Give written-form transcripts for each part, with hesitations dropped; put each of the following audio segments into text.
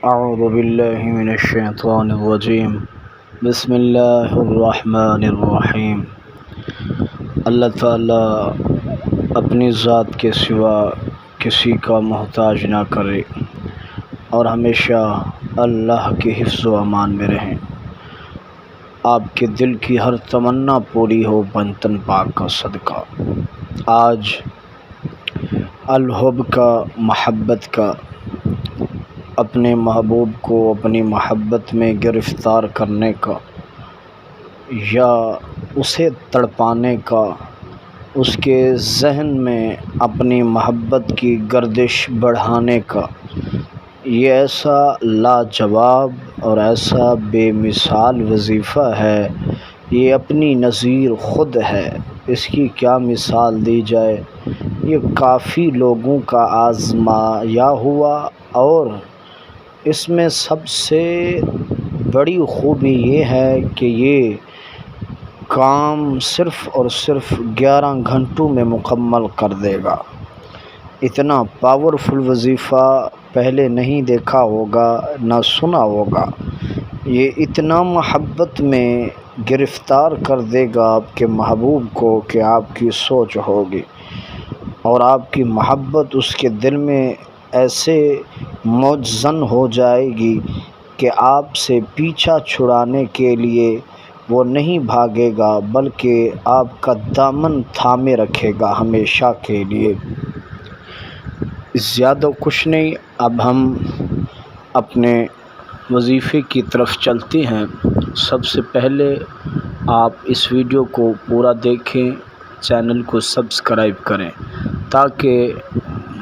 اعوذ باللہ من الشیطان الرجیم بسم اللہ الرحمن الرحیم۔ اللہ تعالیٰ اپنی ذات کے سوا کسی کا محتاج نہ کرے اور ہمیشہ اللہ کے حفظ و امان میں رہیں۔ آپ کے دل کی ہر تمنا پوری ہو بنتن پاک کا صدقہ۔ آج الحب کا، محبت کا، اپنے محبوب کو اپنی محبت میں گرفتار کرنے کا یا اسے تڑپانے کا، اس کے ذہن میں اپنی محبت کی گردش بڑھانے کا، یہ ایسا لاجواب اور ایسا بے مثال وظیفہ ہے، یہ اپنی نظیر خود ہے، اس کی کیا مثال دی جائے۔ یہ کافی لوگوں کا آزمایا ہوا، اور اس میں سب سے بڑی خوبی یہ ہے کہ یہ کام صرف اور صرف 11 گھنٹوں میں مکمل کر دے گا۔ اتنا پاورفل وظیفہ پہلے نہیں دیکھا ہوگا، نہ سنا ہوگا۔ یہ اتنا محبت میں گرفتار کر دے گا آپ کے محبوب کو کہ آپ کی سوچ ہوگی، اور آپ کی محبت اس کے دل میں ایسے مجزن ہو جائے گی کہ آپ سے پیچھا چھڑانے کے لیے وہ نہیں بھاگے گا، بلکہ آپ کا دامن تھامے رکھے گا ہمیشہ کے لیے۔ زیادہ کچھ نہیں، اب ہم اپنے وظیفے کی طرف چلتے ہیں۔ سب سے پہلے آپ اس ویڈیو کو پورا دیکھیں، چینل کو سبسکرائب کریں تاکہ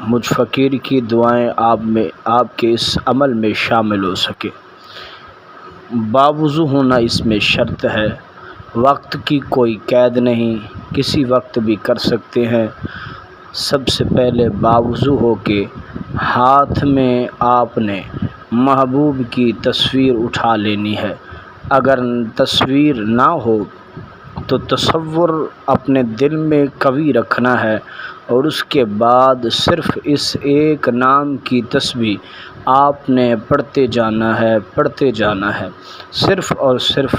مجھ فقیر کی دعائیں آپ کے اس عمل میں شامل ہو سکے۔ باوضو ہونا اس میں شرط ہے، وقت کی کوئی قید نہیں، کسی وقت بھی کر سکتے ہیں۔ سب سے پہلے باوضو ہو کے ہاتھ میں آپ نے محبوب کی تصویر اٹھا لینی ہے۔ اگر تصویر نہ ہو تو تصور اپنے دل میں قوی رکھنا ہے، اور اس کے بعد صرف اس ایک نام کی تسبیح آپ نے پڑھتے جانا ہے، صرف اور صرف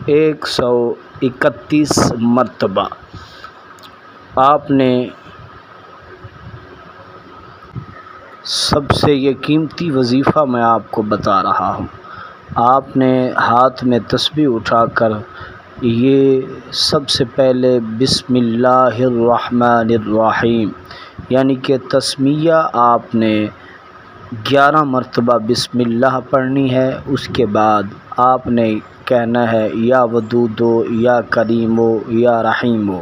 131 مرتبہ۔ آپ نے سب سے یہ قیمتی وظیفہ میں آپ کو بتا رہا ہوں، آپ نے ہاتھ میں تسبیح اٹھا کر یہ سب سے پہلے بسم اللہ الرحمن الرحیم یعنی کہ تسمیہ آپ نے 11 مرتبہ بسم اللہ پڑھنی ہے۔ اس کے بعد آپ نے کہنا ہے یا ودودو یا کریمو یا رحیمو،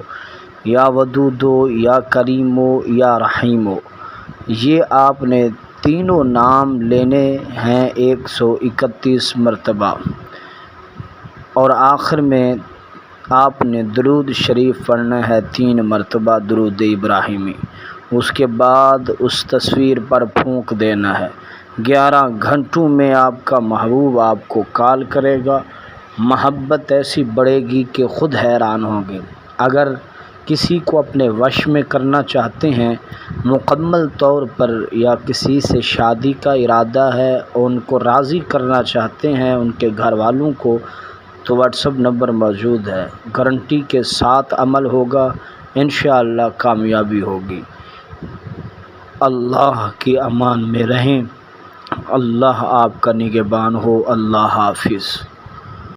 یا ودودو یا کریمو یا رحیمو۔ یہ آپ نے تینوں نام لینے ہیں 131 مرتبہ، اور آخر میں آپ نے درود شریف پڑھنا ہے 3 مرتبہ، درود ابراہیمی۔ اس کے بعد اس تصویر پر پھونک دینا ہے۔ 11 گھنٹوں میں آپ کا محبوب آپ کو کال کرے گا۔ محبت ایسی بڑھے گی کہ خود حیران ہوں گے۔ اگر کسی کو اپنے وش میں کرنا چاہتے ہیں مکمل طور پر، یا کسی سے شادی کا ارادہ ہے اور ان کو راضی کرنا چاہتے ہیں ان کے گھر والوں کو، تو واٹس ایپ نمبر موجود ہے۔ گارنٹی کے ساتھ عمل ہوگا، انشاءاللہ کامیابی ہوگی۔ اللہ کی امان میں رہیں، اللہ آپ کا نگہبان ہو۔ اللہ حافظ۔